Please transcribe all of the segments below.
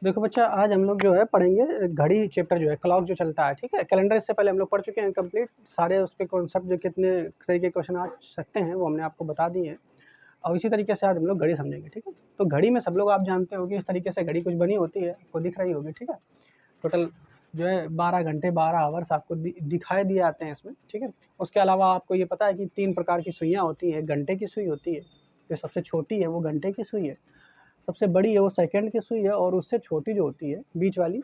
देखो बच्चा, आज हम लोग जो है पढ़ेंगे घड़ी चैप्टर जो है, क्लॉक जो चलता है, ठीक है। कैलेंडर इससे पहले हम लोग पढ़ चुके हैं कंप्लीट, सारे उसके कॉन्सेप्ट जो कितने तरीके के क्वेश्चन आ सकते हैं वो हमने आपको बता दिए हैं। और इसी तरीके से आज हम लोग घड़ी समझेंगे, ठीक है। तो घड़ी में सब लोग आप जानते होंगे इस तरीके से घड़ी कुछ बनी होती है, आपको दिख रही होगी, ठीक है। टोटल जो है 12 घंटे 12 आवर्स आपको दिखाई दिए आते हैं इसमें, ठीक है। उसके अलावा आपको ये पता है कि 3 प्रकार की सुइयाँ होती है। घंटे की सुई होती है, जो सबसे छोटी है वो घंटे की सुई है, सबसे बड़ी है वो सेकंड की सुई है, और उससे छोटी जो होती है बीच वाली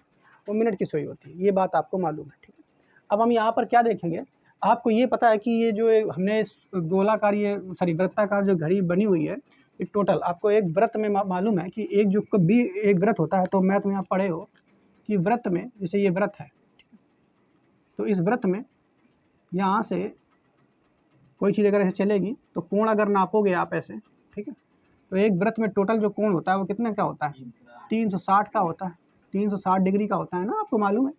वो मिनट की सुई होती है। ये बात आपको मालूम है, ठीक है। अब हम यहाँ पर क्या देखेंगे, आपको ये पता है कि ये जो हमने गोलाकार वृत्ताकार जो घड़ी बनी हुई है, ये टोटल आपको एक व्रत में मालूम है कि एक जो भी एक व्रत होता है, तो मैथ में आप पढ़े हो कि व्रत में, जैसे ये व्रत है, तो इस व्रत में यहाँ से कोई चीज़ अगर ऐसे चलेगी तो कोण अगर नापोगे आप ऐसे, ठीक है, तो एक व्रत में टोटल जो कोण होता है वो कितने का होता है? 360 का होता है, 360 डिग्री का होता है ना, आपको मालूम है।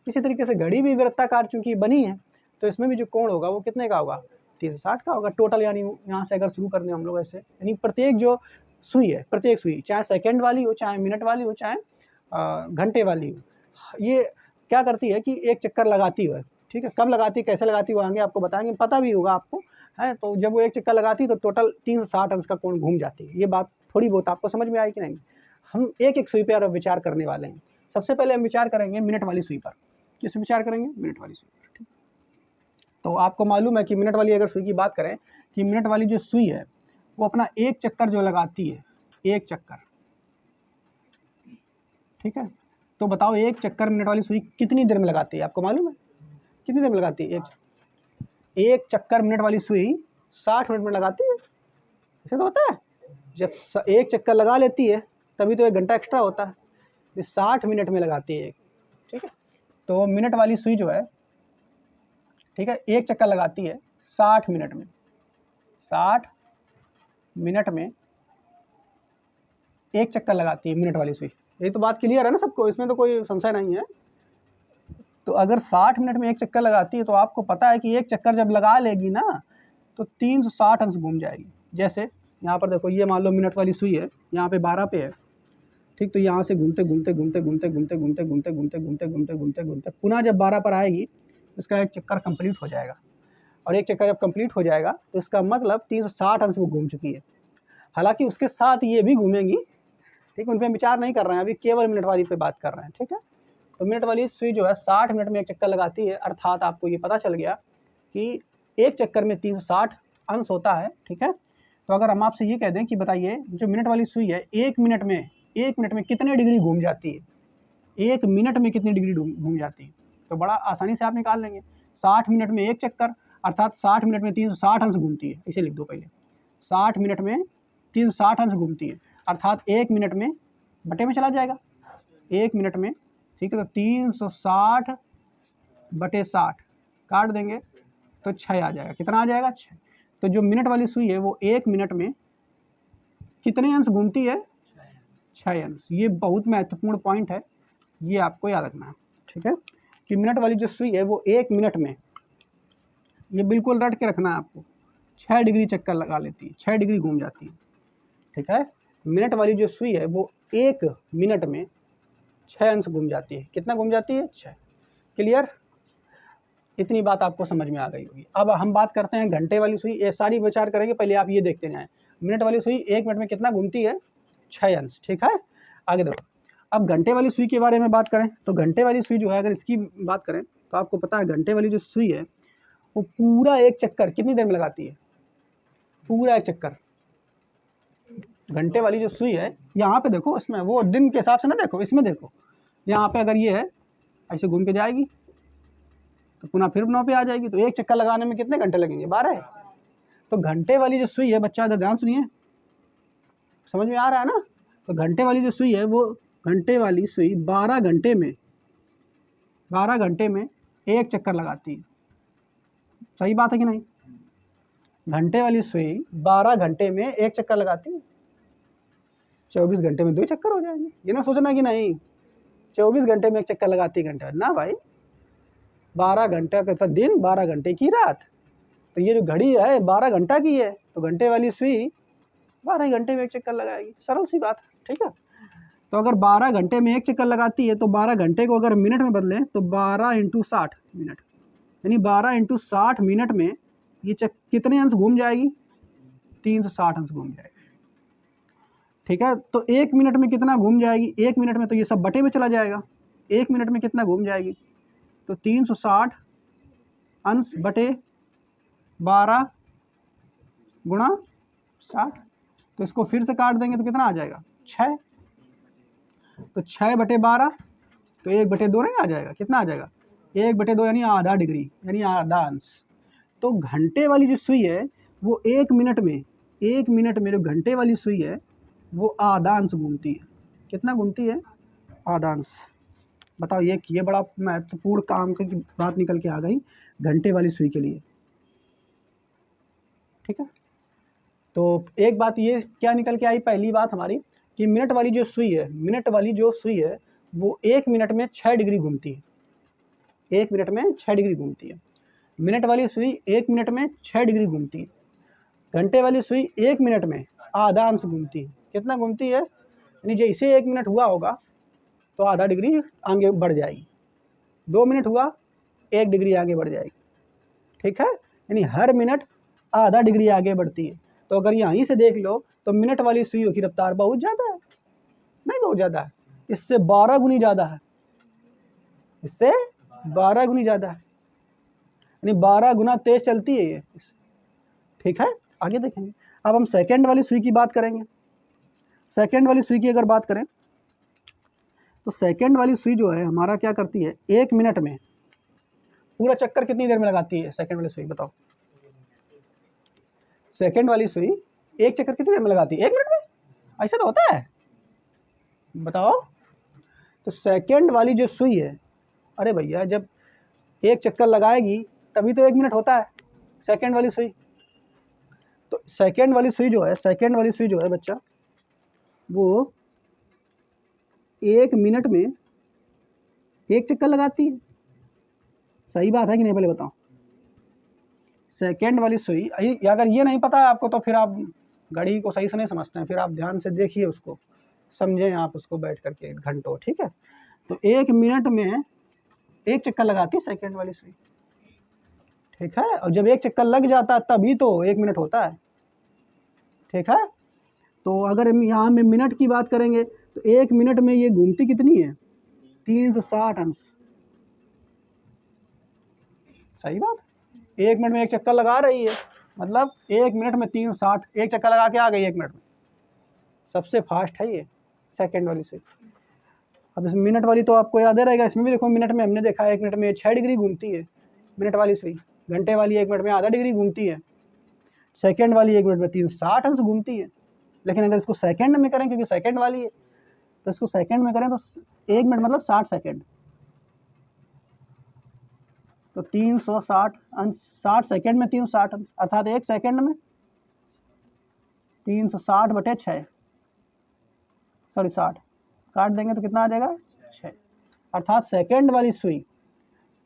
इसी तरीके से घड़ी भी वृत्ताकार चूंकि बनी है, तो इसमें भी जो कोण होगा वो कितने का होगा? 360 का होगा टोटल। यानी यहाँ से अगर शुरू करने हम लोग ऐसे, यानी प्रत्येक जो सुई है, प्रत्येक सुई चाहे सेकंड वाली हो, चाहे मिनट वाली हो, चाहे घंटे वाली हो, ये क्या करती है कि एक चक्कर लगाती है, ठीक है। कब लगाती है, कैसे लगाती है, वो आगे आपको बताएंगे, पता भी होगा आपको, है। तो जब वो एक चक्कर लगाती है तो टोटल 360 अंश का कोण घूम जाती है। ये बात थोड़ी बहुत आपको समझ में आई कि नहीं? हम एक एक सुई पर विचार करने वाले हैं। सबसे पहले हम विचार करेंगे मिनट वाली सुई पर। किस विचार करेंगे? मिनट वाली सुई पर, ठीक। तो आपको मालूम है कि मिनट वाली अगर सुई की बात करें, कि मिनट वाली जो सुई है वो अपना एक चक्कर जो लगाती है, एक चक्कर, ठीक है। तो बताओ एक चक्कर मिनट वाली सुई कितनी देर में लगाती है? आपको मालूम है कितनी देर में लगाती है? एक चक्कर मिनट वाली सुई 60 मिनट में लगाती है। ऐसे तो होता है, जब एक चक्कर लगा लेती है तभी तो 1 घंटा एक्स्ट्रा होता है। ये 60 मिनट में लगाती है, ठीक है। तो मिनट वाली सुई जो है, ठीक है, एक चक्कर लगाती है 60 मिनट में, 60 मिनट में एक चक्कर लगाती है मिनट वाली सुई। यही तो बात क्लियर है ना सबको, इसमें तो कोई संशय नहीं है। तो अगर 60 मिनट में एक चक्कर लगाती है तो आपको पता है कि एक चक्कर जब लगा लेगी ना तो 360 अंश घूम जाएगी। जैसे यहाँ पर देखो, ये मान लो मिनट वाली सुई है, यहाँ पे 12 पे है, ठीक। तो यहाँ से घूमते घूमते घूमते घूमते घूमते घूमते घूमते घूमते घूमते घूमते घूमते घूमते पुनः जब 12 पर आएगी इसका एक चक्कर कंप्लीट हो जाएगा। और एक चक्कर जब कंप्लीट हो जाएगा तो इसका मतलब 360 अंश वो घूम चुकी है। हालांकि उसके साथ ये भी घूमेंगी, ठीक है, उन पर विचार नहीं कर रहे हैं अभी, केवल मिनट वाली पे बात कर रहे हैं, ठीक है। तो मिनट वाली सुई जो है 60 मिनट में एक चक्कर लगाती है, अर्थात आपको ये पता चल गया कि एक चक्कर में 360 अंश होता है, ठीक है। तो अगर हम आपसे ये कह दें कि बताइए जो मिनट वाली सुई है एक मिनट में कितने डिग्री घूम जाती है, एक मिनट में कितनी डिग्री घूम जाती है, तो बड़ा आसानी से आप निकाल लेंगे। 60 मिनट में एक चक्कर, अर्थात 60 मिनट में 360 अंश घूमती है। इसे लिख दो पहले, 60 मिनट में 360 अंश घूमती है, अर्थात एक मिनट में बटे में चला जाएगा, एक मिनट में, ठीक है। तो 360 बटे 60 काट देंगे तो 6 आ जाएगा। कितना आ जाएगा? 6। तो जो मिनट वाली सुई है वो एक मिनट में कितने अंश घूमती है? 6 अंश। ये बहुत महत्वपूर्ण पॉइंट है, ये आपको याद रखना है, ठीक है, कि मिनट वाली जो सुई है वो एक मिनट में, ये बिल्कुल रट के रखना है आपको, 6 डिग्री चक्कर लगा लेती है, 6 डिग्री घूम जाती है, ठीक है। मिनट वाली जो सुई है वो एक मिनट में 6 अंश घूम जाती है। कितना घूम जाती है? 6। क्लियर? इतनी बात आपको समझ में आ गई होगी। अब हम बात करते हैं घंटे वाली सुई। ये सारी विचार करेंगे, पहले आप ये देखते जाएं। मिनट वाली सुई एक मिनट में कितना घूमती है? 6 अंश, ठीक है। आगे देखो, अब घंटे वाली सुई के बारे में बात करें तो घंटे वाली सुई जो है, अगर इसकी बात करें तो आपको पता है घंटे वाली जो सुई है वो पूरा एक चक्कर कितनी देर में लगाती है? पूरा एक चक्कर। घंटे वाली जो सुई है, यहाँ पे देखो, इसमें वो दिन के हिसाब से ना देखो, इसमें देखो, यहाँ पे अगर ये है ऐसे घूम के जाएगी तो पुनः फिर 9 पे आ जाएगी, तो एक चक्कर लगाने में कितने घंटे लगेंगे? 12। तो घंटे वाली जो सुई है, बच्चा ध्यान सुनिए, समझ में आ रहा है ना? तो घंटे वाली जो सुई है वो, घंटे वाली सुई 12 घंटे में एक चक्कर लगाती है। सही बात है कि नहीं? घंटे वाली सुई 12 घंटे में एक चक्कर लगाती है, 24 घंटे में 2 चक्कर हो जाएंगे। ये ना सोचना कि नहीं 24 घंटे में एक चक्कर लगाती है घंटे, ना भाई, 12 घंटे का दिन, 12 घंटे की रात। तो ये जो घड़ी है 12 घंटा की है, तो घंटे वाली सुई 12 घंटे में एक चक्कर लगाएगी, सरल सी बात है, ठीक है। तो अगर 12 घंटे में एक चक्कर लगाती है तो 12 घंटे को अगर मिनट में बदलें तो 12 × 60 मिनट, यानी 12 × 60 मिनट में ये कितने अंश घूम जाएगी? 360 अंश घूम जाएगी, ठीक है। तो 1 मिनट में कितना घूम जाएगी? 1 मिनट में तो ये सब बटे में चला जाएगा। 1 मिनट में कितना घूम जाएगी? तो 360 अंश बटे 12 गुणा 60। तो इसको फिर से काट देंगे तो कितना आ जाएगा? 6। तो 6 बटे 12 तो 1/2 नहीं आ जाएगा? कितना आ जाएगा? 1/2 यानी आधा डिग्री, यानी आधा अंश। तो घंटे वाली जो सुई है वो 1 मिनट में जो घंटे वाली सुई है वो आधा अंश घूमती है। कितना घूमती है? आधा अंश। बताओ, ये बड़ा महत्वपूर्ण काम की बात निकल के आ गई घंटे वाली सुई के लिए, ठीक है। तो एक बात ये क्या निकल के आई, पहली बात हमारी कि मिनट वाली जो सुई है वो 1 मिनट में 6 डिग्री घूमती है। 1 मिनट में 6 डिग्री घूमती है। मिनट वाली सुई 1 मिनट में 6 डिग्री घूमती है। घंटे वाली सुई 1 मिनट में आधा अंश घूमती है। कितना घूमती है? यानी जैसे 1 मिनट हुआ होगा तो आधा डिग्री आगे बढ़ जाएगी, 2 मिनट हुआ 1 डिग्री आगे बढ़ जाएगी, ठीक है। यानी हर मिनट आधा डिग्री आगे बढ़ती है। तो अगर यहीं से देख लो तो मिनट वाली सुइयों की रफ्तार बहुत ज़्यादा है, नहीं बहुत ज़्यादा है, इससे 12 गुनी ज़्यादा है, इससे 12 गुनी ज़्यादा है, यानी 12 गुना तेज चलती है ये, ठीक है। आगे देखेंगे। अब हम सेकंड वाली सुई की बात करेंगे। सेकंड वाली सुई की अगर बात करें तो सेकंड वाली सुई जो है हमारा क्या करती है? 1 मिनट में पूरा चक्कर कितनी देर में लगाती है सेकंड वाली सुई? बताओ, सेकंड वाली सुई एक चक्कर कितनी देर में लगाती है? 1 मिनट में? ऐसा तो होता है, बताओ। तो सेकंड वाली जो सुई है, अरे भैया जब एक चक्कर लगाएगी तभी तो 1 मिनट होता है सेकंड वाली सुई। तो सेकंड वाली सुई जो है बच्चा, वो 1 मिनट में एक चक्कर लगाती है। सही बात है कि नहीं, पहले बताओ। सेकंड वाली सुई, अगर ये नहीं पता है आपको तो फिर आप घड़ी को सही से नहीं समझते हैं, फिर आप ध्यान से देखिए उसको, समझें आप उसको बैठ करके घंटों, ठीक है। तो 1 मिनट में एक चक्कर लगाती है सेकंड वाली सुई, ठीक है। और जब एक चक्कर लग जाता है तभी तो 1 मिनट होता है, ठीक है। तो अगर हम यहाँ में मिनट की बात करेंगे तो 1 मिनट में ये घूमती कितनी है? 360 अंश। सही बात। 1 मिनट में एक चक्कर लगा रही है, मतलब 1 मिनट में 360, एक चक्कर लगा के आ गई 1 मिनट में। सबसे फास्ट है ये सेकंड वाली सुई। अब इस मिनट वाली तो आपको याद रहेगा, इसमें भी देखो मिनट में हमने देखा 1 मिनट में 6 डिग्री घूमती है मिनट वाली सुई। घंटे वाली 1 मिनट में आधा डिग्री घूमती है। सेकंड वाली 1 मिनट में 360 अंश घूमती है। लेकिन अगर इसको सेकंड में करें, क्योंकि सेकंड वाली है तो इसको सेकंड में करें तो 1 मिनट मतलब 60 सेकंड, तो 360 अंश 60 सेकंड में 360 अंश, अर्थात 1 सेकंड में 360 बटे 6, सॉरी 60 काट देंगे तो कितना आ जाएगा? 6। अर्थात सेकंड वाली सुई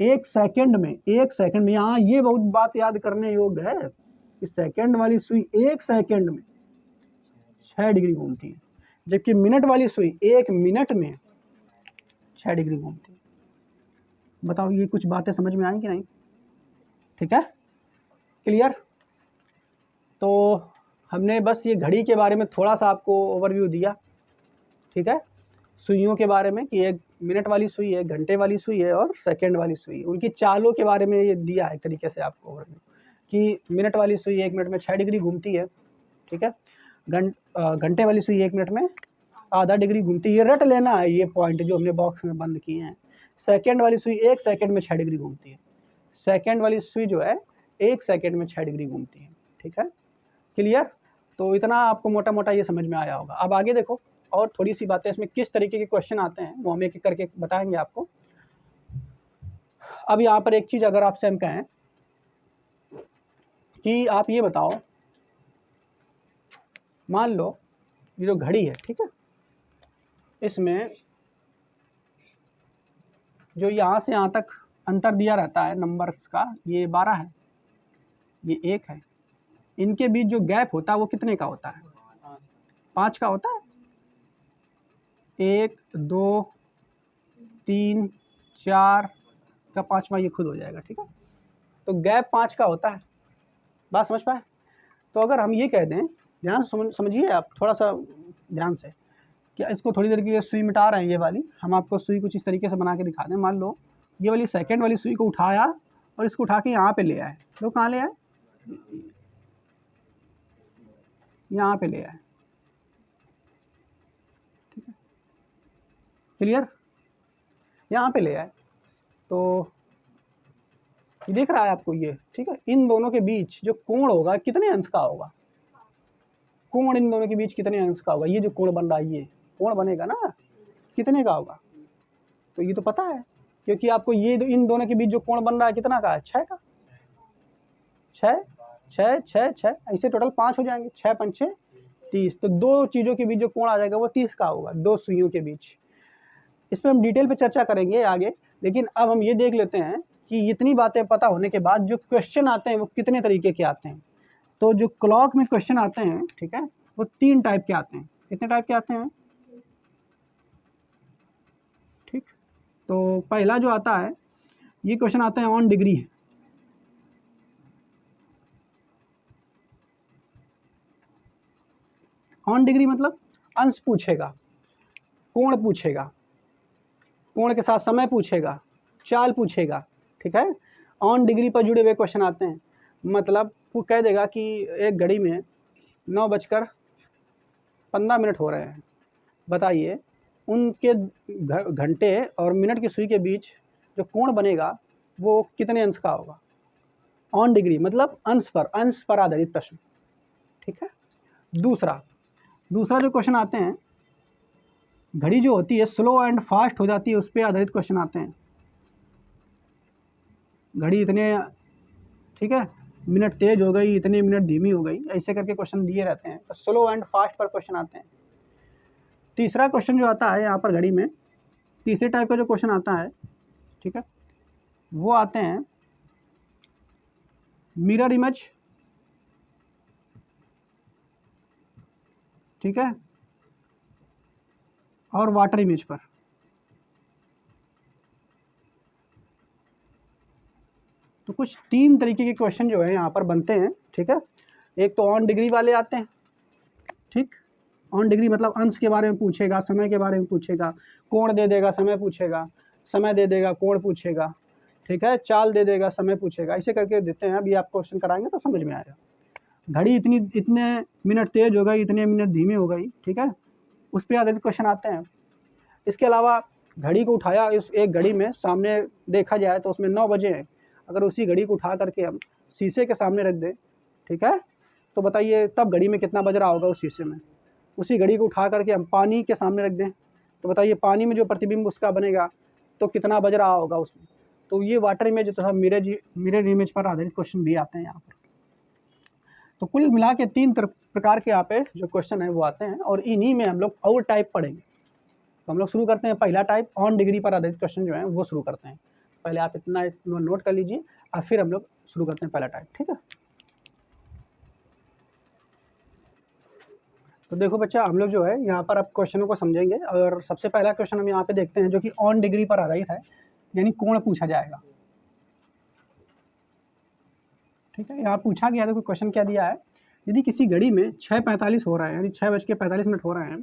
1 सेकंड में यहाँ ये बहुत बात याद करने योग्य है कि सेकंड वाली सुई 1 सेकंड में 6 डिग्री घूमती है, जबकि मिनट वाली सुई 1 मिनट में 6 डिग्री घूमती है। बताओ, ये कुछ बातें समझ में आई कि नहीं? ठीक है, क्लियर। तो हमने बस ये घड़ी के बारे में थोड़ा सा आपको ओवरव्यू दिया, ठीक है। सुइयों के बारे में कि 1 मिनट वाली सुई है, घंटे वाली सुई है और सेकंड वाली सुई, उनकी चालों के बारे में ये दिया है तरीके से आपको ओवरव्यू कि मिनट वाली सुई 1 मिनट में 6 डिग्री घूमती है, ठीक है। घंटे वाली सुई 1 मिनट में आधा डिग्री घूमती है। ये रट लेना है, ये पॉइंट जो हमने बॉक्स में बंद किए हैं। सेकंड वाली सुई 1 सेकंड में 6 डिग्री घूमती है। सेकंड वाली सुई जो है 1 सेकंड में 6 डिग्री घूमती है, ठीक है, क्लियर। तो इतना आपको मोटा मोटा ये समझ में आया होगा। अब आगे देखो, और थोड़ी सी बातें इसमें किस तरीके के क्वेश्चन आते हैं वो हम एक एक करके बताएंगे आपको। अब यहाँ पर एक चीज़ अगर आपसे हम कहें कि आप ये बताओ, मान लो ये जो घड़ी है, ठीक है, इसमें जो यहाँ से यहाँ तक अंतर दिया रहता है नंबर्स का, ये 12 है, ये 1 है, इनके बीच जो गैप होता है वो कितने का होता है? 5 का होता है, 1 2 3 4 का 5वां ये खुद हो जाएगा, ठीक है। तो गैप 5 का होता है, बात समझ पाए। तो अगर हम ये कह दें, ध्यान से समझिए आप थोड़ा सा ध्यान से, कि इसको थोड़ी देर के लिए सुई मिटा रहे हैं ये वाली, हम आपको सुई कुछ इस तरीके से बना के दिखा दें। मान लो ये वाली सेकंड वाली सुई को उठाया और इसको उठा के यहाँ पे ले आए, तो कहाँ ले आए, यहाँ पे ले आए, ठीक है, क्लियर, यहाँ पे ले आए। तो ये दिख रहा है आपको ये, ठीक है। इन दोनों के बीच जो कोण होगा कितने अंश का होगा, कोण इन दोनों के बीच कितने अंश का होगा, ये जो कोण बन रहा है ये कोण बनेगा ना, कितने का होगा, तो ये तो पता है, क्योंकि आपको ये इन दोनों के बीच जो कोण बन रहा है कितना का है, 6 का, 6 6 6 6, ऐसे टोटल 5 हो जाएंगे, 6 5 6 30। तो दो चीज़ों के बीच जो कोण आ जाएगा वो 30 का होगा, दो सुइयों के बीच। इस पर हम डिटेल पे चर्चा करेंगे आगे, लेकिन अब हम ये देख लेते हैं कि इतनी बातें पता होने के बाद जो क्वेश्चन आते हैं वो कितने तरीके के आते हैं। तो जो क्लॉक में क्वेश्चन आते हैं, ठीक है, वो 3 टाइप के आते हैं। कितने टाइप के आते हैं, ठीक। तो पहला जो आता है, ये क्वेश्चन आता है ऑन डिग्री। ऑन डिग्री मतलब अंश पूछेगा, कोण पूछेगा, कोण के साथ समय पूछेगा, चाल पूछेगा, ठीक है। ऑन डिग्री पर जुड़े हुए क्वेश्चन आते हैं, मतलब वो कह देगा कि एक घड़ी में 9:15 हो रहे हैं, बताइए उनके घंटे और मिनट की सुई के बीच जो कोण बनेगा वो कितने अंश का होगा। ऑन डिग्री मतलब अंश पर आधारित प्रश्न, ठीक है। दूसरा जो क्वेश्चन आते हैं, घड़ी जो होती है स्लो एंड फास्ट हो जाती है, उस पर आधारित क्वेश्चन आते हैं। घड़ी इतने, ठीक है, मिनट तेज हो गई, इतने मिनट धीमी हो गई, ऐसे करके क्वेश्चन दिए रहते हैं, तो स्लो एंड फास्ट पर क्वेश्चन आते हैं। तीसरा क्वेश्चन जो आता है यहाँ पर घड़ी में, तीसरे टाइप का जो क्वेश्चन आता है, ठीक है, वो आते हैं मिरर इमेज, ठीक है, और वाटर इमेज पर। तो कुछ 3 तरीके के क्वेश्चन जो है यहाँ पर बनते हैं, ठीक है। एक तो ऑन डिग्री वाले आते हैं, ठीक, ऑन डिग्री मतलब अंश के बारे में पूछेगा, समय के बारे में पूछेगा, कोण दे देगा, समय पूछेगा, समय दे देगा, कोण पूछेगा, ठीक है, चाल दे देगा, समय पूछेगा, ऐसे करके देते हैं। अभी आप क्वेश्चन कराएंगे तो समझ में आएगा। घड़ी इतने मिनट तेज हो गई, इतने मिनट धीमी हो गई, ठीक है, उस पर आधारित क्वेश्चन आते हैं। इसके अलावा घड़ी को उठाया, इस एक घड़ी में सामने देखा जाए तो उसमें 9 बजे हैं, अगर उसी घड़ी को उठा करके हम शीशे के सामने रख दें, ठीक है, तो बताइए तब घड़ी में कितना बज रहा होगा उस शीशे में। उसी घड़ी को उठा करके हम पानी के सामने रख दें, तो बताइए पानी में जो प्रतिबिंब उसका बनेगा तो कितना बज रहा होगा उसमें। तो ये वाटर इमेज तथा मिरर इमेज पर आधारित क्वेश्चन भी आते हैं यहाँ पर। तो कुल मिला के 3 प्रकार के यहाँ पे जो क्वेश्चन है वो आते हैं, और इन्हीं में हम लोग और टाइप पढ़ेंगे। तो हम लोग शुरू करते हैं पहला टाइप, ऑन डिग्री पर आधारित क्वेश्चन जो है वो शुरू करते हैं। पहले आप इतना नोट कर लीजिए और फिर हम लोग शुरू करते हैं पहला टाइप, ठीक है। तो देखो बच्चा, हम लोग जो है यहाँ पर अब क्वेश्चनों को समझेंगे, और सबसे पहला क्वेश्चन हम यहाँ पे देखते हैं जो कि ऑन डिग्री पर आधारित है, यानी कोण पूछा जाएगा, ठीक है। यहाँ पूछा गया, देखो क्वेश्चन क्या दिया है, यदि किसी घड़ी में 6:45 हो रहा है, यानी 6:45 हो रहे हैं,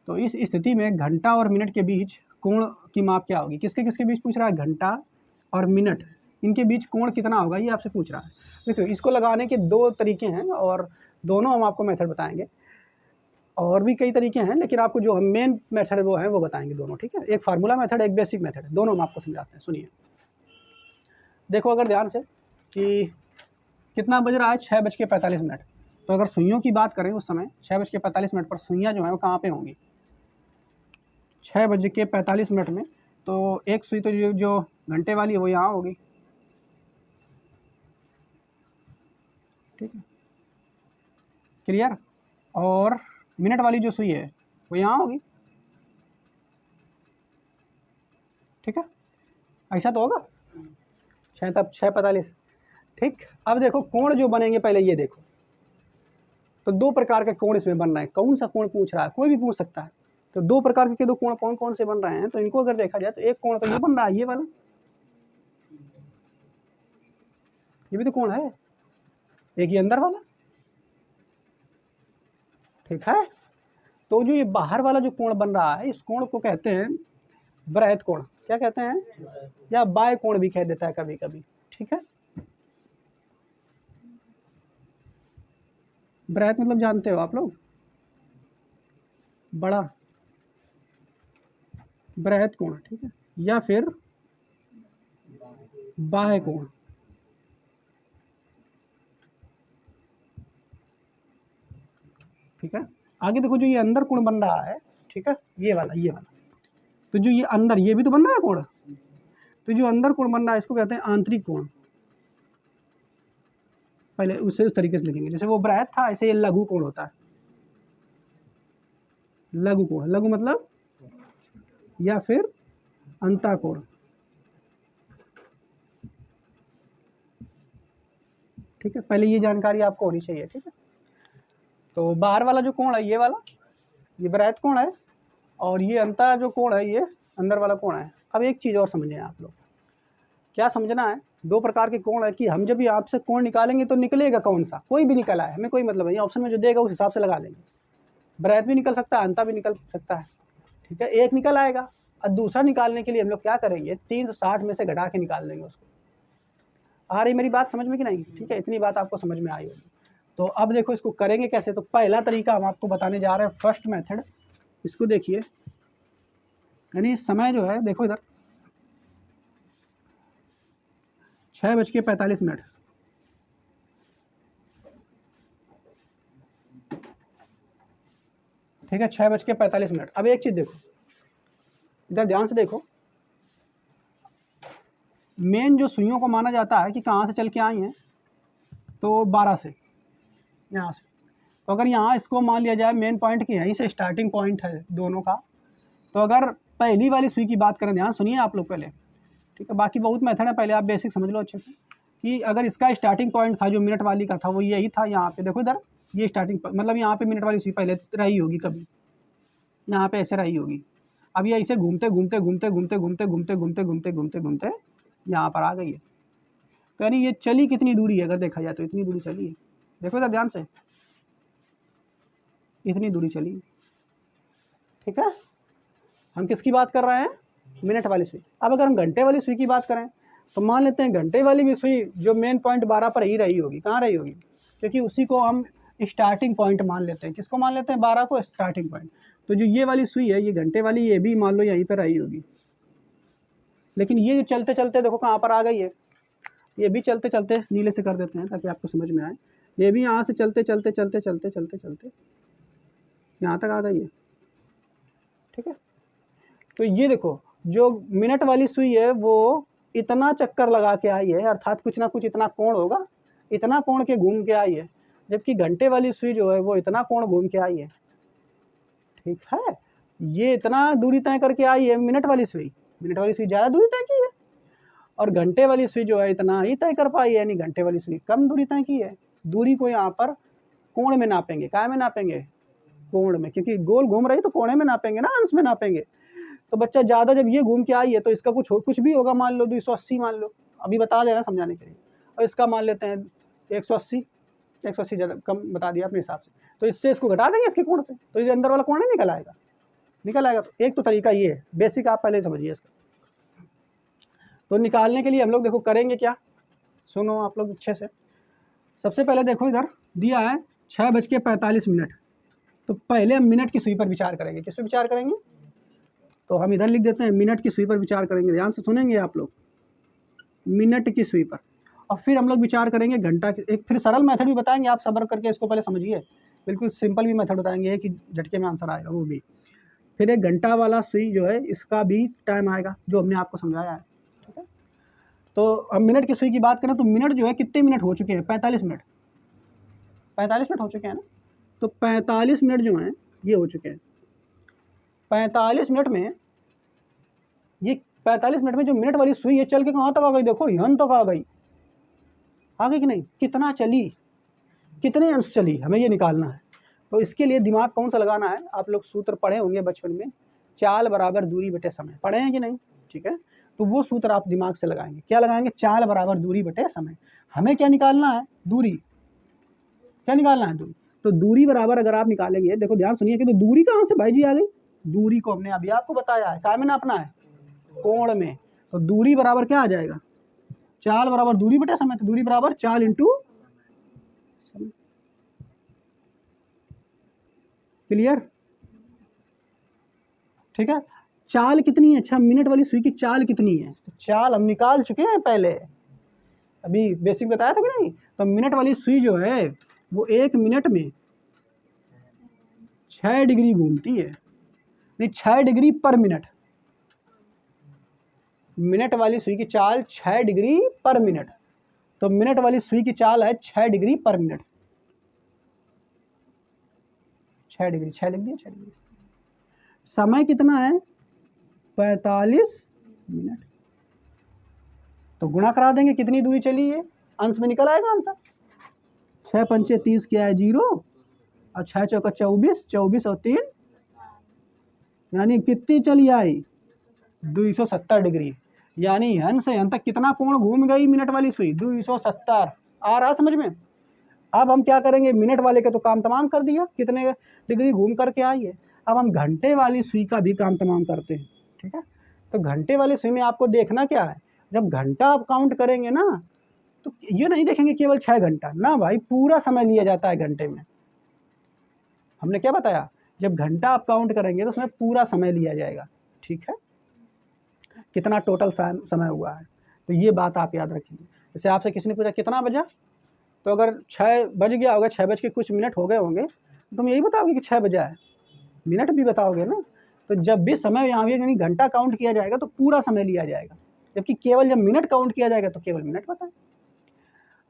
तो इस स्थिति में घंटा और मिनट के बीच कोण की माप क्या होगी। किसके किसके बीच पूछ रहा है, घंटा और मिनट, इनके बीच कोण कितना होगा ये आपसे पूछ रहा है। देखो इसको लगाने के 2 तरीके हैं, और दोनों हम आपको मेथड बताएंगे, और भी कई तरीके हैं, लेकिन आपको जो हम मेन मेथड वो है वो बताएंगे दोनों, ठीक है। एक फार्मूला मेथड, एक बेसिक मेथड है, दोनों हम आपको समझाते हैं। सुनिए, देखो अगर ध्यान से कि कितना बज रहा है, 6:45, तो अगर सुइयों की बात करें उस समय 6:45 पर सुइयाँ जो है वो कहाँ पे होंगी, 6:45 में, तो एक सुई तो जो घंटे वाली है वो यहाँ होगी, ठीक है, क्लियर, और मिनट वाली जो सुई है वो यहाँ होगी, ठीक है, ऐसा तो होगा 6:45, ठीक। अब देखो कोण जो बनेंगे, पहले ये देखो, तो दो प्रकार के कोण इसमें बन रहे हैं। कौन सा कोण पूछ रहा है, कोई भी पूछ सकता है। तो दो प्रकार के दो कोण कौन कौन से बन रहे हैं, तो इनको अगर देखा जाए तो एक कोण तो ये बन रहा है, ये वाला, ये भी तो कोण है, एक ये अंदर वाला, ठीक है। तो जो ये बाहर वाला जो कोण बन रहा है, इस कोण को कहते हैं वृहत कोण। क्या कहते हैं, या बाह्य कोण भी कह देता है कभी कभी, ठीक है। वृहत मतलब जानते हो आप लोग, बड़ा वृहत कोण, ठीक है, या फिर बाह्य कोण। ठीक है। आगे देखो जो ये अंदर कोण बन रहा है, ठीक है, ये वाला, ये वाला, तो जो ये अंदर, ये भी तो बन रहा है कोण, तो जो अंदर कोण बन रहा है इसको कहते हैं आंतरिक कोण। पहले उसे उस तरीके से लिखेंगे, जैसे वो वृहत था ऐसे ये लघु कोण होता है। लघु कोण, लघु मतलब, या फिर अंतःकोण, ठीक है। पहले ये जानकारी आपको होनी चाहिए, ठीक है। तो बाहर वाला जो कोण है ये वाला, ये वृहत कोण है, और ये अंतः जो कोण है ये अंदर वाला कोण है। अब एक चीज़ और समझें आप लोग, क्या समझना है, दो प्रकार के कोण है कि हम जब भी आपसे कोण निकालेंगे तो निकलेगा कौन सा, कोई भी निकल आए, हमें कोई मतलब नहीं, ऑप्शन में जो देगा उस हिसाब से लगा लेंगे। वृहत भी निकल सकता है, अंतः भी निकल सकता है, ठीक है, एक निकल आएगा। और दूसरा निकालने के लिए हम लोग क्या करेंगे, 360 में से घटा के निकाल देंगे उसको। आ रही मेरी बात समझ में कि नहीं, ठीक है, इतनी बात आपको समझ में आई होगी। तो अब देखो इसको करेंगे कैसे, तो पहला तरीका हम आपको बताने जा रहे हैं, फर्स्ट मेथड। इसको देखिए, यानी समय जो है, देखो इधर 6:45, ठीक है, 6:45। अब एक चीज़ देखो, इधर ध्यान से देखो, मेन जो सुइयों को माना जाता है कि कहाँ से चल के आई हैं, तो 12 से, यहाँ से। तो अगर यहाँ इसको मान लिया जाए मेन पॉइंट की यहीं से स्टार्टिंग पॉइंट है दोनों का, तो अगर पहली वाली सुई की बात करें, ध्यान सुनिए आप लोग पहले, ठीक है, बाकी बहुत मेथड है, पहले आप बेसिक समझ लो अच्छे से, कि अगर इसका स्टार्टिंग पॉइंट था जो मिनट वाली का था वो यही था, यहाँ पे देखो इधर ये स्टार्टिंग मतलब यहाँ पे मिनट वाली सुई पहले रही होगी, कभी यहाँ पे ऐसे रही होगी। अब ये ऐसे घूमते घूमते घूमते घूमते घूमते घूमते घूमते घूमते घूमते घूमते यहाँ पर आ गई है। तो यानी ये चली कितनी दूरी है, अगर देखा जाए तो इतनी दूरी चली है, देखो इधर ध्यान से, इतनी दूरी चली, ठीक है। हम किसकी बात कर रहे हैं, मिनट वाली सुई। अब अगर हम घंटे वाली सुई की बात करें, तो मान लेते हैं घंटे वाली भी सुई जो मेन पॉइंट 12 पर ही रही होगी, कहाँ रही होगी, क्योंकि उसी को हम स्टार्टिंग पॉइंट मान लेते हैं। किसको मान लेते हैं, 12 को स्टार्टिंग पॉइंट। तो जो ये वाली सुई है, ये घंटे वाली, ये भी मान लो यहीं पर रही होगी, लेकिन ये चलते चलते देखो कहाँ पर आ गई है, ये भी चलते चलते, नीले से कर देते हैं ताकि आपको समझ में आए, ये भी यहाँ से चलते चलते चलते चलते चलते चलते यहाँ तक आ गई है, ठीक है। तो ये देखो जो मिनट वाली सुई है वो इतना चक्कर लगा के आई है, अर्थात कुछ ना कुछ इतना कोण होगा, इतना कोण के घूम के आई है, जबकि घंटे वाली सुई जो है वो इतना कोण घूम के आई है, ठीक है। ये इतना दूरी तय करके आई है मिनट वाली सुई, मिनट वाली सुई ज़्यादा दूरी तय की है, और घंटे वाली सुई जो है इतना ही तय कर पाई है, यानी घंटे वाली सुई कम दूरी तय की है। दूरी को यहाँ पर कोण में नापेंगे, क्या में नापेंगे, कोण में, क्योंकि गोल घूम रही तो कोणे में नापेंगे ना, अंश में नापेंगे। तो बच्चा ज़्यादा जब ये घूम के आई है तो इसका कुछ भी होगा, मान लो 280 मान लो, अभी बता देना समझाने के लिए, और इसका मान लेते हैं 180, 180 ज़्यादा कम बता दिया अपने हिसाब से, तो इससे इसको घटा देंगे इसके कोण से, तो ये अंदर वाला कोण नहीं निकल आएगा, निकल आएगा। तो एक तो तरीका ये है, बेसिक आप पहले समझिए इसका। तो निकालने के लिए हम लोग देखो करेंगे क्या, सुनो आप लोग अच्छे से। सबसे पहले देखो इधर दिया है 6:45, तो पहले हम मिनट की सुई पर विचार करेंगे। किस पर विचार करेंगे, तो हम इधर लिख देते हैं मिनट की सुई पर विचार करेंगे, ध्यान से सुनेंगे आप लोग, मिनट की सुई पर। और फिर हम लोग विचार करेंगे घंटा की, एक फिर सरल मेथड भी बताएंगे, आप सब्र करके इसको पहले समझिए, बिल्कुल सिंपल भी मेथड बताएंगे कि झटके में आंसर आएगा वो भी। फिर एक घंटा वाला सुई जो है इसका भी टाइम आएगा जो हमने आपको समझाया है, ठीक है। तो हम मिनट की सुई की बात करें तो मिनट जो है कितने मिनट हो चुके हैं, 45 मिनट, 45 मिनट हो चुके हैं ना। तो 45 मिनट जो हैं ये हो चुके हैं। 45 मिनट में ये 45 मिनट में जो मिनट वाली सुई है चल के कहाँ तक आ गई, देखो यहाँ तक आ गई कि नहीं, कितना चली, कितने अंश चली, हमें ये निकालना है। तो इसके लिए दिमाग कौन सा लगाना है, आप लोग सूत्र पढ़े होंगे बचपन में, चाल बराबर दूरी बटे समय, पढ़े हैं कि नहीं? ठीक है, तो वो सूत्र आप दिमाग से लगाएंगे। क्या लगाएंगे? चाल बराबर दूरी बटे समय। हमें क्या निकालना है? दूरी। क्या निकालना है? दूरी। तो दूरी बराबर अगर आप निकालेंगे, देखो ध्यान सुनिए कि तो दूरी कहाँ से भाई जी आ गई? दूरी को हमने अभी आपको बताया है, काय में नापना है? कोण में। तो दूरी बराबर क्या आ जाएगा? चाल बराबर दूरी बटे समय। तो दूरी बराबर चाल इंटू समय। क्लियर? ठीक है, चाल कितनी है? 6 मिनट वाली सुई की चाल कितनी है? तो चाल हम निकाल चुके हैं पहले, अभी बेसिक बताया था कि नहीं? तो मिनट वाली सुई जो है वो 1 मिनट में 6 डिग्री घूमती है, नहीं 6 डिग्री पर मिनट। मिनट वाली सुई की चाल 6 डिग्री पर मिनट, तो मिनट वाली सुई की चाल है 6 डिग्री पर मिनट। 6 डिग्री, 6 लिख दिया, 6 डिग्री। समय कितना है? 45 मिनट। तो गुणा करा देंगे, कितनी दूरी चली है, अंश में निकल आएगा आंसर। 6 पंचे 30 क्या है? 0, और 6 चौका 24, 24 और 3 यानी कितनी चली आई? 270 डिग्री। यानी यहां से यहां तक कितना कोण घूम गई मिनट वाली सुई? 270। आ रहा समझ में? अब हम क्या करेंगे, मिनट वाले का तो काम तमाम कर दिया, कितने डिग्री घूम करके आई है। अब हम घंटे वाली सुई का भी काम तमाम करते हैं। ठीक है, तो घंटे वाली सुई में आपको देखना क्या है, जब घंटा आप काउंट करेंगे ना, तो ये नहीं देखेंगे केवल 6 घंटा ना भाई, पूरा समय लिया जाता है घंटे में। हमने क्या बताया, जब घंटा आप काउंट करेंगे तो उसमें पूरा समय लिया जाएगा। ठीक है, कितना टोटल समय हुआ है, तो ये बात आप याद रखेंगे। जैसे आपसे किसी ने पूछा कितना बजा, तो अगर 6 बज गया होगा, 6 बज के कुछ मिनट हो गए होंगे, तो तुम यही बताओगे कि 6 बजा है, मिनट भी बताओगे ना। तो जब भी समय यहाँ यानी घंटा काउंट किया जाएगा तो पूरा समय लिया जाएगा, जबकि केवल जब मिनट काउंट किया जाएगा तो केवल मिनट बताए।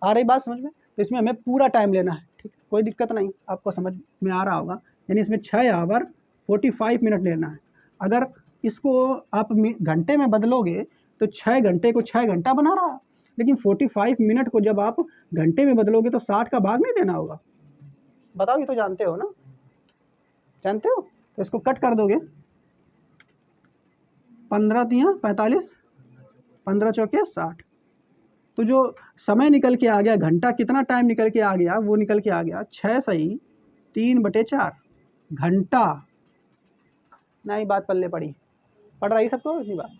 आ रही बात समझ में? तो इसमें हमें पूरा टाइम लेना है। ठीक, कोई दिक्कत नहीं, आपको समझ में आ रहा होगा। यानी इसमें 6 आवर 45 मिनट लेना है। अगर इसको आप घंटे में बदलोगे तो 6 घंटे को 6 घंटा बना रहा, लेकिन 45 मिनट को जब आप घंटे में बदलोगे तो 60 का भाग नहीं देना होगा। बताओ, ये तो जानते हो ना? जानते हो? तो इसको कट कर दोगे, 15 तियाँ 45, 15 चौके 60। तो जो समय निकल के आ गया, घंटा कितना टाइम निकल के आ गया, वो निकल के आ गया 6 सही 3/4 घंटा। नहीं बात पल्ले पड़ी, पढ़ रही सबको इतनी बात।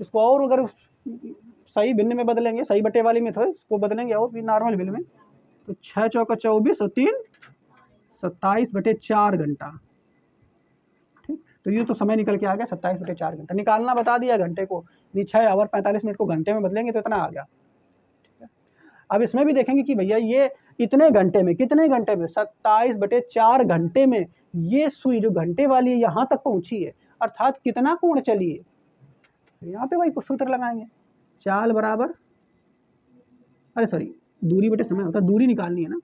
इसको और अगर सही भिन्न में बदलेंगे, सही बटे वाली में, तो इसको बदलेंगे और भी नॉर्मल भिन्न में, तो 6 चौका 24 और 3 27/4 घंटा। ठीक, तो ये तो समय निकल के आ गया 27/4 घंटा। निकालना बता दिया घंटे को, 6 आवर 45 मिनट को घंटे में बदलेंगे तो इतना आ गया। ठीक है, अब इसमें भी देखेंगे कि भैया ये इतने घंटे में, कितने घंटे में, 27/4 घंटे में ये सुई जो घंटे वाली है यहाँ तक पहुँची है, अर्थात कितना कोण चली है। तो यहाँ पे वही कुछ सूत्र लगाएंगे, चाल बराबर, अरे सॉरी, दूरी बटे समय होता है, दूरी निकालनी है ना,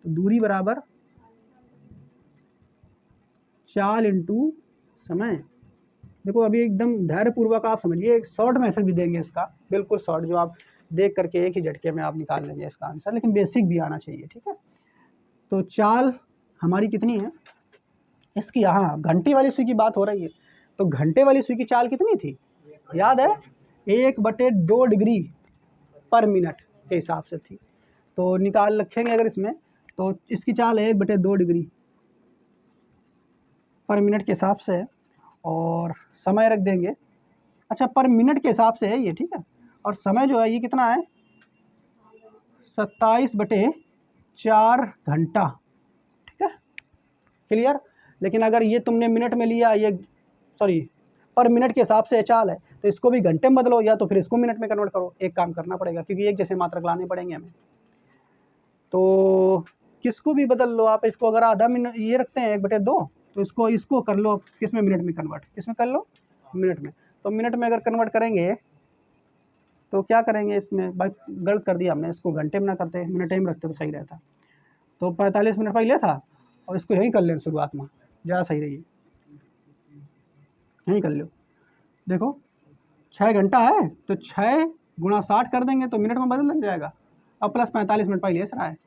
तो दूरी बराबर चाल इंटू समय। देखो अभी एकदम धैर्य पूर्वक आप समझिए, एक शॉर्ट मेथड भी देंगे इसका, बिल्कुल शॉर्ट, जो आप देख करके एक ही झटके में आप निकाल लेंगे इसका आंसर, लेकिन बेसिक भी आना चाहिए। ठीक है, तो चाल हमारी कितनी है इसकी, हाँ घंटे वाली सुई की बात हो रही है, तो घंटे वाली सुई की चाल कितनी थी, याद है? 1/2 डिग्री पर मिनट के हिसाब से थी। तो निकाल रखेंगे अगर इसमें, तो इसकी चाल है 1/2 डिग्री पर मिनट के हिसाब से, और समय रख देंगे, अच्छा पर मिनट के हिसाब से है ये। ठीक है, और समय जो है ये कितना है, 27/4 घंटा। ठीक है, क्लियर? लेकिन अगर ये तुमने मिनट में लिया, ये सॉरी पर मिनट के हिसाब से चाल है, तो इसको भी घंटे में बदलो या तो फिर इसको मिनट में कन्वर्ट करो, एक काम करना पड़ेगा, क्योंकि एक जैसे मात्रक लाने पड़ेंगे हमें। तो किसको भी बदल लो आप, इसको अगर आधा मिनट ये रखते हैं 1/2, तो इसको कर लो किस में, मिनट में कन्वर्ट, किस में कर लो, मिनट में। तो मिनट में अगर कन्वर्ट करेंगे तो क्या करेंगे, इसमें भाई गलत कर दिया हमने, इसको घंटे में ना करते, मिनट में रखते तो सही रहता। तो 45 मिनट पहले था, और इसको यहीं कर लें शुरुआत में, ज़्यादा सही रही, यहीं कर लो। देखो 6 घंटा है तो 6 गुणा 60 कर देंगे तो मिनट में बदल लग जाएगा, अब प्लस 45 मिनट पहले ऐसा है।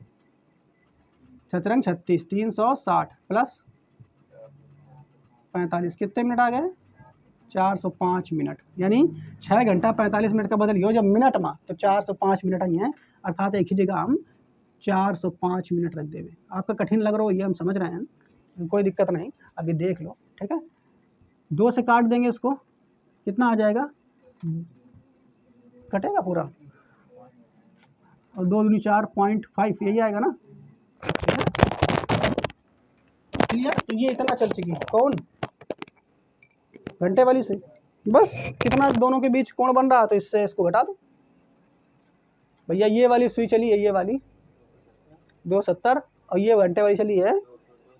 छचरंग 36, 360 प्लस 45 कितने मिनट आ गए? 405 मिनट। यानी 6 घंटा 45 मिनट का बदलियो जब मिनट में तो 405 मिनट आई हैं, अर्थात एक ही जगह हम 405 मिनट रख देवे। आपका कठिन लग रहा हो ये हम समझ रहे हैं, कोई दिक्कत नहीं, अभी देख लो, ठीक है। 2 से काट देंगे इसको, कितना आ जाएगा? कटेगा पूरा, और 2 दूनी 4.5 यही आएगा ना, क्लियर। तो ये इतना चल चुकी, कौन? घंटे वाली से। बस कितना दोनों के बीच कोण बन रहा, तो इससे इसको घटा दो भैया। ये वाली सुई चली है, ये वाली 270, और ये घंटे वाली चली है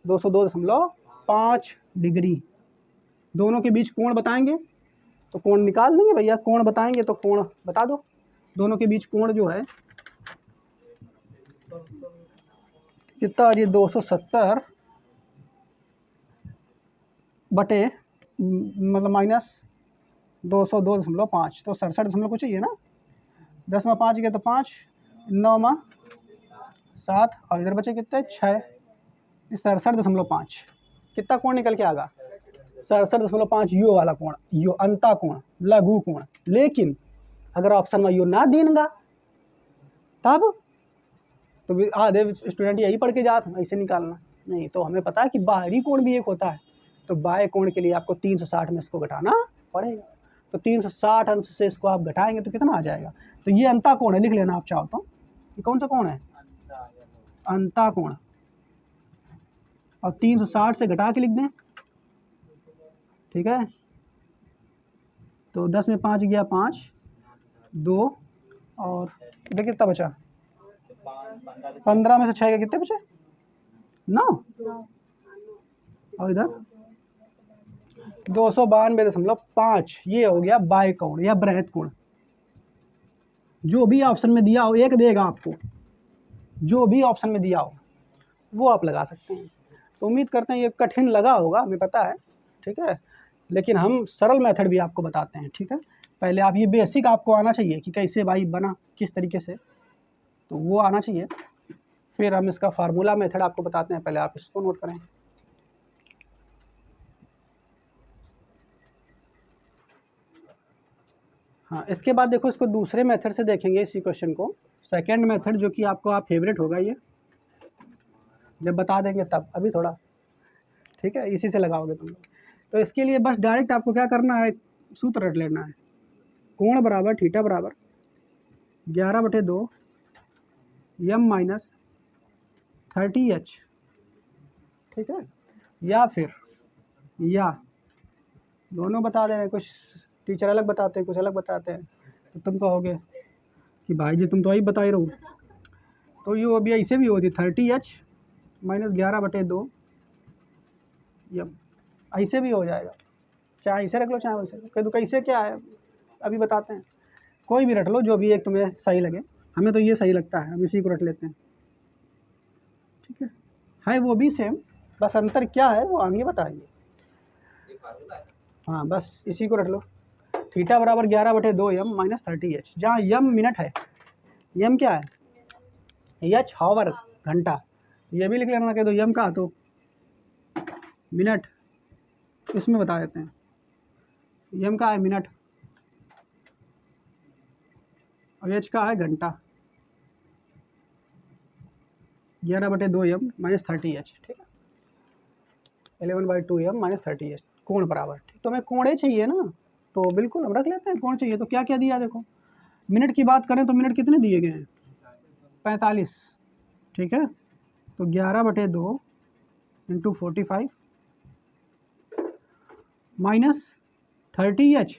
202.5 डिग्री। दोनों के बीच कोण बताएंगे तो कोण निकाल देंगे भैया, कोण बताएंगे तो कोण बता दो। दोनों के बीच कोण जो है कितना आ रही है? 270 बटे मतलब माइनस 202.5, तो 67 कुछ ही है ना। 10 में 5 गया तो 5, 9 में 7, और इधर बचे कितने? 6, 67.5। कितना कोण निकल के आएगा? 67.5 यो वाला कोण, यो अंता कोण, लघु कोण। लेकिन अगर ऑप्शन में यो ना देगा तब तो आधे स्टूडेंट यही पढ़ के जाते हैं ऐसे निकालना नहीं, तो हमें पता है कि बाहरी कोण भी एक होता है, तो बाह्य कोण के लिए आपको 360 में इसको घटाना पड़ेगा। तो 360 अंश से इसको आप घटाएंगे तो कितना आ जाएगा? तो ये अंता कोण है, लिख लेना आप चाहो तो। ये कौन सा कोण है? अंता कोण। और 360 से घटा के लिख दें, ठीक है। तो 10 में 5 गया 5, 2, और इधर कितना बचा? 15 में से 6 के कितने बचे? 9, और इधर 292.5। ये हो गया बाह्य कोण या बृहत कोण। जो भी ऑप्शन में दिया हो, एक देगा आपको, जो भी ऑप्शन में दिया हो वो आप लगा सकते हैं। तो उम्मीद करते हैं ये कठिन लगा होगा, हमें पता है, ठीक है, लेकिन हम सरल मेथड भी आपको बताते हैं, ठीक है। पहले आप ये बेसिक आपको आना चाहिए कि कैसे भाई बना, किस तरीके से, तो वो आना चाहिए। फिर हम इसका फार्मूला मेथड आपको बताते हैं, पहले आप इसको नोट करें। हाँ, इसके बाद देखो इसको दूसरे मेथड से देखेंगे इसी क्वेश्चन को, सेकंड मेथड जो कि आपको आप फेवरेट होगा ये, जब बता देंगे तब, अभी थोड़ा, ठीक है, इसी से लगाओगे तुम लोग। तो इसके लिए बस डायरेक्ट आपको क्या करना है, सूत्र रट लेना है। कोण बराबर थीटा बराबर 11/2 m माइनस 30h, ठीक है। या फिर या दोनों बता दे रहे हैं, कुछ टीचर अलग बताते हैं, कुछ अलग बताते हैं, तो तुम कहोगे कि भाई जी तुम तो वही बता ही रहो। तो ये अभी ऐसे भी होती 30h माइनस 11/2 m, ऐसे भी हो जाएगा, चाहे ऐसे रख लो चाहे वैसे। तो कैसे क्या है अभी बताते हैं, कोई भी रट लो, जो भी एक तुम्हें सही लगे। हमें तो ये सही लगता है, हम इसी को रट लेते हैं, ठीक है वो भी सेम, बस अंतर क्या है वो आगे बताइए। हाँ बस इसी को रट लो, थीटा बराबर 11/2 m माइनस 30h, जहाँ m मिनट है, m क्या है? h हावर घंटा, ये भी लिख लेना कि तो m का तो मिनट, इसमें बता देते हैं m का है मिनट और h का है घंटा। 11/2 m माइनस 30h, ठीक है, 11/2 m माइनस 30h कोण बराबर, ठीक। तो हमें कोण चाहिए ना, तो बिल्कुल हम रख लेते हैं कोण चाहिए। तो क्या क्या दिया देखो, मिनट की बात करें तो मिनट कितने दिए गए हैं? 45, ठीक है। तो 11/2 इंटू 45 माइनस 30h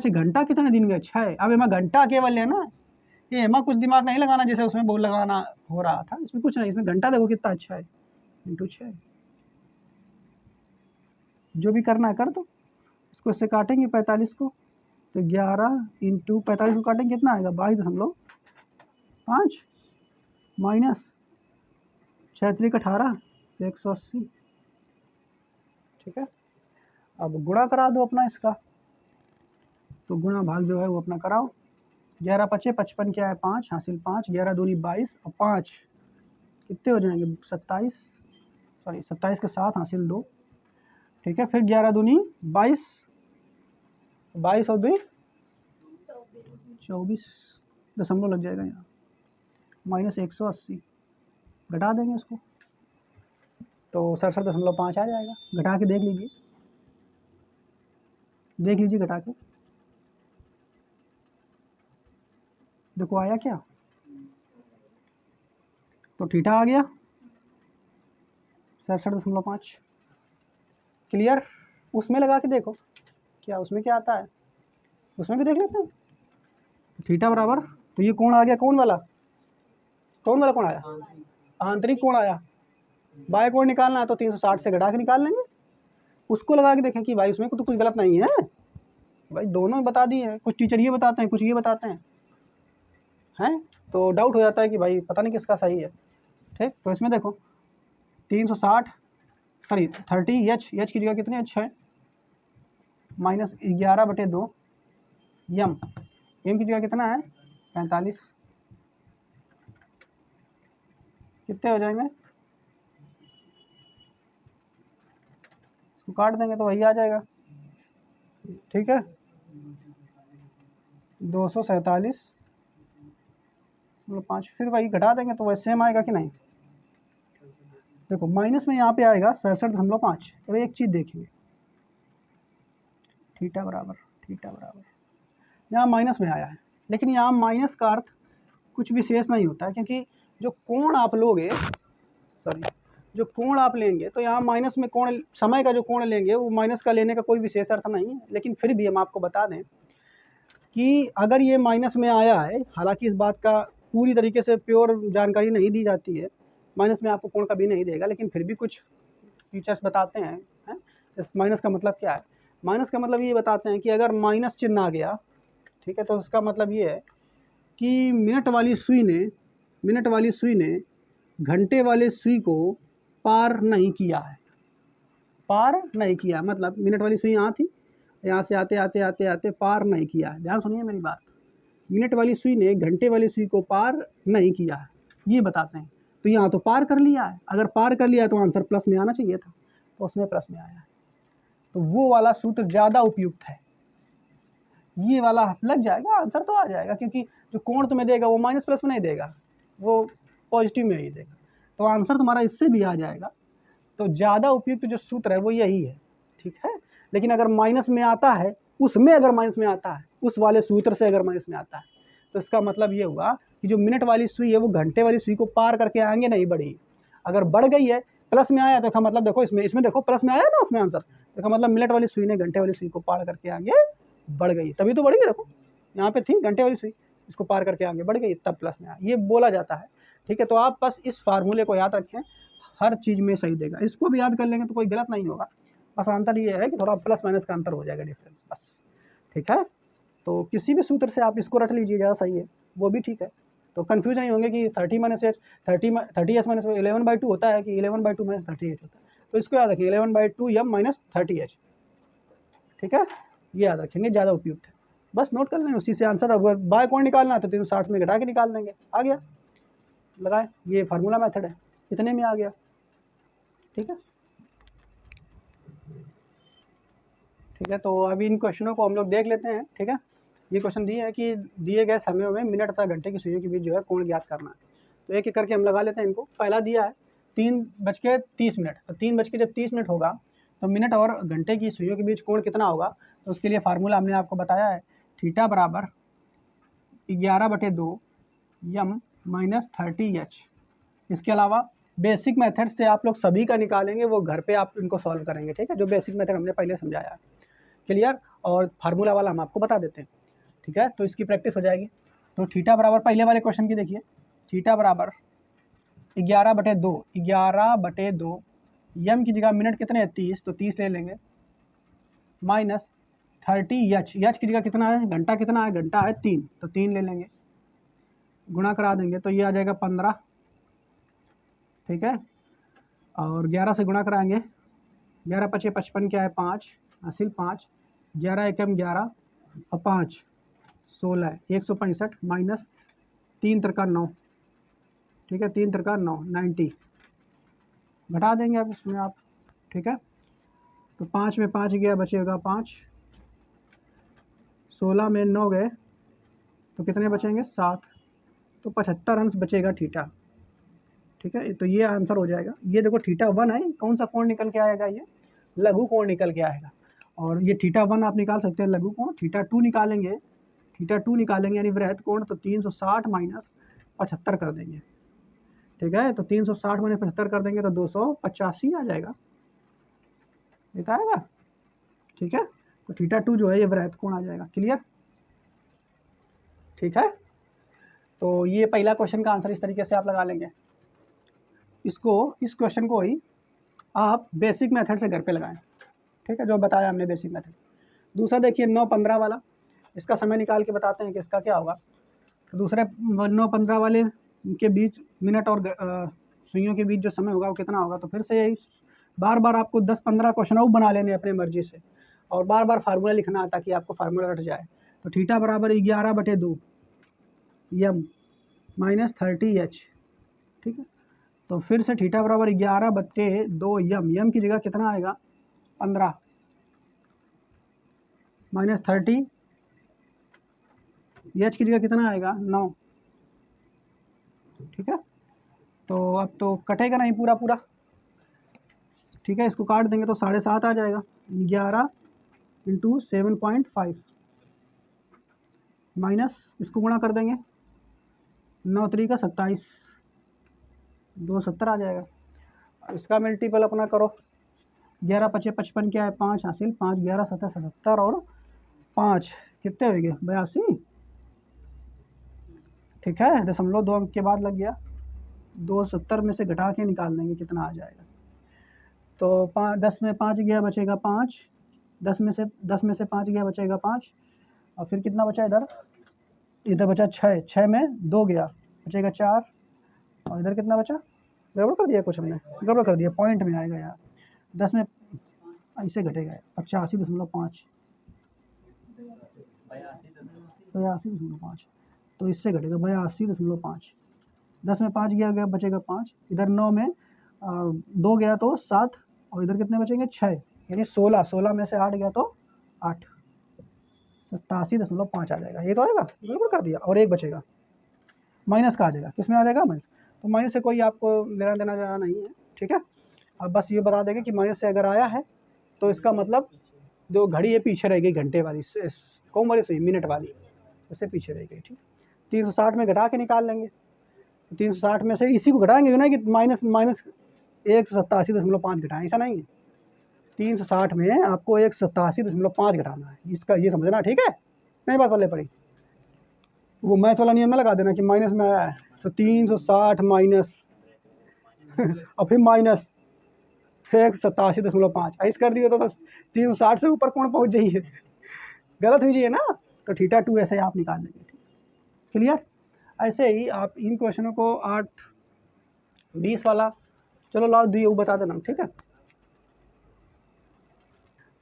घंटा कितने दिन गए? 6। अब एमा घंटा केवल है ना, ये एमा कुछ दिमाग नहीं लगाना जैसे उसमें बोल लगाना हो रहा था, इसमें कुछ नहीं, इसमें घंटा देखो कितना अच्छा है, इंटू 6। जो भी करना है कर दो, इसको इससे काटेंगे 45 को, तो 11 इंटू 45 को काटेंगे कितना आएगा? 22.5 माइनस 6 × 18 180, ठीक है। अब गुणा करा दो अपना इसका, तो गुणा भाग जो है वो अपना कराओ। 11 × 5 = 55 क्या है? 5 हासिल 5, 11 दूनी 22 और 5 कितने हो जाएंगे 27, सॉरी 27 के 7 हासिल 2, ठीक है। फिर 11 दूनी 22, 22 और 2 24 दशमलव लग जाएगा यहाँ, माइनस 180 घटा देंगे उसको तो 67.5 आ जाएगा। घटा के देख लीजिए, देख लीजिए घटा के, देखो आया क्या, तो थीटा आ गया 67.5। क्लियर। उसमें लगा के देखो क्या उसमें क्या आता है, उसमें भी देख लेते हैं। थीटा बराबर, तो ये कोण आ गया, कौन वाला कोण आया, आंतरिक कोण आया। बाय कोण निकालना है तो 360 से घटा के निकाल लेंगे। उसको लगा के देखें कि भाई उसमें तो कुछ गलत नहीं है भाई, दोनों बता दिए हैं, कुछ टीचर ये बताते हैं कुछ ये बताते हैं तो डाउट हो जाता है कि भाई पता नहीं किसका सही है। ठीक, तो इसमें देखो 360 सॉरी 30 एच की जगह कितने एच है, माइनस 11/2 एम की जगह कितना है 45, कितने हो जाएंगे, इसको काट देंगे तो वही आ जाएगा। ठीक है 247.5, फिर वही घटा देंगे तो वैसे सेम आएगा कि नहीं। देखो माइनस में यहाँ पे आएगा 67.5। अब एक चीज़ देखेंगे, थीटा बराबर यहाँ माइनस में आया है, लेकिन यहाँ माइनस का अर्थ कुछ विशेष नहीं होता है, क्योंकि जो कोण आप लोगे, सॉरी जो कोण आप लेंगे तो यहाँ माइनस में कोण, समय का जो कोण लेंगे वो माइनस का लेने का कोई विशेष अर्थ नहीं है। लेकिन फिर भी हम आपको बता दें कि अगर ये माइनस में आया है, हालांकि इस बात का पूरी तरीके से प्योर जानकारी नहीं दी जाती है, माइनस में आपको कोण कभी नहीं देगा, लेकिन फिर भी कुछ टीचर्स बताते हैं इस माइनस का मतलब क्या है। माइनस का मतलब ये बताते हैं कि अगर माइनस चिन्ह आ गया, ठीक है, तो उसका मतलब ये है कि मिनट वाली सुई ने घंटे वाले सुई को पार नहीं किया है, मतलब मिनट वाली सुई यहाँ थी, यहाँ से आते आते आते आते पार नहीं किया है। ध्यान सुनिए मेरी बात, मिनट वाली सुई ने घंटे वाली सुई को पार नहीं किया है, ये बताते हैं। तो यहाँ तो पार कर लिया है, अगर पार कर लिया है तो आंसर प्लस में आना चाहिए था, तो उसमें प्लस में आया है। तो वो वाला सूत्र ज़्यादा उपयुक्त है, ये वाला लग जाएगा, आंसर तो आ जाएगा, क्योंकि जो कोण तुम्हें देगा वो माइनस प्लस में नहीं देगा, वो पॉजिटिव में ही देगा, तो आंसर तुम्हारा इससे भी आ जाएगा। तो ज़्यादा उपयुक्त जो सूत्र है वो यही है, ठीक है। लेकिन अगर माइनस में आता है, उसमें अगर माइनस में आता है, उस वाले सूत्र से अगर माइनस में आता है, तो इसका मतलब ये हुआ कि जो मिनट वाली सुई है वो घंटे वाली सुई को पार करके आएंगे, नहीं बढ़ी। अगर बढ़ गई है, प्लस में आया, तो इसका मतलब देखो इसमें देखो प्लस में आया ना उसमें आंसर, इसका मतलब मिनट वाली सुई ने घंटे वाली सुई को पार करके आगे बढ़ गई, तभी तो बढ़ी है। देखो यहाँ पे थी घंटे वाली सुई, इसको पार करके आगे बढ़ गई, तब प्लस में आया, ये बोला जाता है। ठीक है, तो आप बस इस फार्मूले को याद रखें, हर चीज़ में सही देगा। इसको भी याद कर लेंगे तो कोई गलत नहीं होगा, बस अंतर ये है कि थोड़ा प्लस माइनस का अंतर हो जाएगा, डिफरेंस बस। ठीक है, तो किसी भी सूत्र से आप इसको रट लीजिए, ज़्यादा सही है, वो भी ठीक है। तो कन्फ्यूज नहीं होंगे कि 30 माइनस एच 30 एच माइनस 11/2 होता है कि 11/2 माइनस 30 एच होता है। तो इसको याद रखिए 11/2 एम माइनस 30 एच। ठीक है, ये याद रखेंगे, ज़्यादा उपयुक्त है, बस नोट कर लेंगे, उसी से आंसर। अगर बाय कौन निकालना है तो 360 में घटा के निकाल देंगे, आ गया, लगाए, ये फार्मूला मेथड है, इतने में आ गया। ठीक है, ठीक है, तो अभी इन क्वेश्चनों को हम लोग देख लेते हैं। ठीक है, ये क्वेश्चन दिए हैं कि दिए गए समय में मिनट तथा घंटे की सुइयों के बीच जो है कोण ज्ञात करना है। तो एक एक करके हम लगा लेते हैं इनको। पहला दिया है 3:30, तो 3:30 होगा तो मिनट और घंटे की सुइयों के बीच कोण कितना होगा। तो उसके लिए फार्मूला हमने आपको बताया है, थीटा बराबर 11/2 एम माइनस 30 एच। इसके अलावा बेसिक मेथड से आप लोग सभी का निकालेंगे, वो घर पे आप इनको सॉल्व करेंगे। ठीक है, जो बेसिक मेथड हमने पहले समझाया, क्लियर। और फार्मूला वाला हम आपको बता देते हैं। ठीक है, तो इसकी प्रैक्टिस हो जाएगी। तो थीटा बराबर, पहले वाले क्वेश्चन की देखिए, थीटा बराबर 11/2 एम की जगह मिनट कितने हैं 30, तो 30 ले लेंगे, माइनस 30 एच की जगह कितना है, घंटा कितना है, घंटा है 3, तो 3 ले लेंगे, गुणा करा देंगे तो ये आ जाएगा 15। ठीक है, और 11 से गुणा कराएंगे, 11 × 5 = 55, क्या है 5, हासिल 5, 11 × 1 = 11 और 5 = 16, 165 माइनस 3 × 3 = 9। ठीक है, 3 3 9, 90 घटा देंगे अब इसमें आप। ठीक है, तो 5 में 5 गया, बचेगा 5, 16 में 9 गए तो कितने बचेंगे 7, तो 75 अंश बचेगा थीटा। ठीक है, तो ये आंसर हो जाएगा। ये देखो थीटा 1 है, कौन सा कोण निकल के आएगा, ये लघु कोण निकल के आएगा। और ये थीटा 1 आप निकाल सकते हैं लघु कोण। थीटा 2 निकालेंगे, थीटा 2 निकालेंगे यानी वृहत कोण, तो 360 माइनस 75 कर देंगे। ठीक है, तो 360 माइनस 75 कर देंगे तो 285 आ जाएगा, ये आएगा। ठीक है, तो थीटा 2 जो है ये वृहत कोण आ जाएगा। क्लियर? ठीक है, तो ये पहला क्वेश्चन का आंसर इस तरीके से आप लगा लेंगे। इस क्वेश्चन को ही आप बेसिक मेथड से घर पे लगाएं। ठीक है, जो बताया हमने बेसिक मेथड। दूसरा देखिए 9-15 वाला, इसका समय निकाल के बताते हैं कि इसका क्या होगा। तो दूसरे 9-15 वाले के बीच मिनट और सुइयों के बीच जो समय होगा वो कितना होगा। तो फिर से यही बार बार आपको 10-15 क्वेश्चन और बना लेने अपने मर्जी से, और बार बार फार्मूला लिखना ताकि आपको फार्मूला रट जाए। तो थीटा बराबर 11/2 यम माइनस 30h। ठीक है, तो फिर से थीटा बराबर 11/2 यम की जगह कितना आएगा 15 माइनस 30 एच की जगह कितना आएगा 9। ठीक है, तो अब तो कटेगा नहीं पूरा पूरा। ठीक है, इसको काट देंगे तो 7.5 आ जाएगा। 11 इंटू 7.5 माइनस इसको गुणा कर देंगे, 9 3 का 27, 270 आ जाएगा। इसका मल्टीपल अपना करो, 11 5 55 क्या है 5 हासिल, 5 11 17 77 और 5 कितने हो गए 82। ठीक है, 0.2 अंक के बाद लग गया। 270 में से घटा के निकाल देंगे कितना आ जाएगा। तो 10 में 5 गया बचेगा 5, 10 में से 5 गया बचेगा 5, और फिर कितना बचा इधर बचा 6, 6 में 2 गया बचेगा 4, और इधर कितना बचा, गड़बड़ कर दिया कुछ हमने, गड़बड़ कर दिया, पॉइंट में आएगा यार। 10 में ऐसे घटेगा 85.5, 82.5, तो इससे घटेगा 82.5। 10 में 5 गया बचेगा 5, इधर 9 में 2 गया तो 7, और इधर कितने बचेंगे 6, यानी 16, 16 में से 8 गया तो 8, 87.5 आ जाएगा। ये तो आएगा, गड़बड़ कर दिया। और 1 बचेगा, माइनस का आ जाएगा, किस में आ जाएगा माइनस। तो माइनस से कोई आपको लेना देना जाना नहीं है। ठीक है, अब बस ये बता देंगे कि माइनस से अगर आया है तो इसका मतलब जो घड़ी है पीछे रह गई, घंटे वाली कौन वाली सुई मिनट वाली, उससे पीछे रह गई। ठीक, 360 में घटा के निकाल लेंगे। तो 360 में से इसी को घटाएंगे ना कि माइनस 187.5 घटाएं, ऐसा नहीं है। 360 में आपको 187.5 घटाना है, इसका ये समझना। ठीक है, नहीं बात पल्ले पड़ी। वो मैथ वाला नियम में लगा देना कि माइनस में आया है तो 360 माइनस और फिर माइनस 187.5 ऐसे कर दिए तो 360 से ऊपर कौन पहुंच जाइए, गलत हुई जाइए ना। तो थीटा 2 ऐसे आप निकाल लेंगे। क्लियर? ऐसे ही आप इन क्वेश्चनों को 8 20 वाला, चलो लाओ दिए वो बता देना। ठीक है,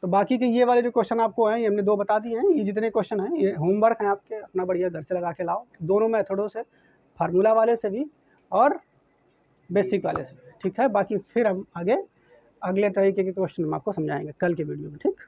तो बाकी के ये वाले जो क्वेश्चन आपको हैं ये हमने 2 बता दिए हैं। ये जितने क्वेश्चन हैं ये होमवर्क हैं आपके, अपना बढ़िया घर से लगा के लाओ, दोनों मेथडों से, फार्मूला वाले से भी और बेसिक वाले से। ठीक है, बाकी फिर हम आगे अगले तरीके के क्वेश्चन हम आपको समझाएंगे कल के वीडियो में। ठीक।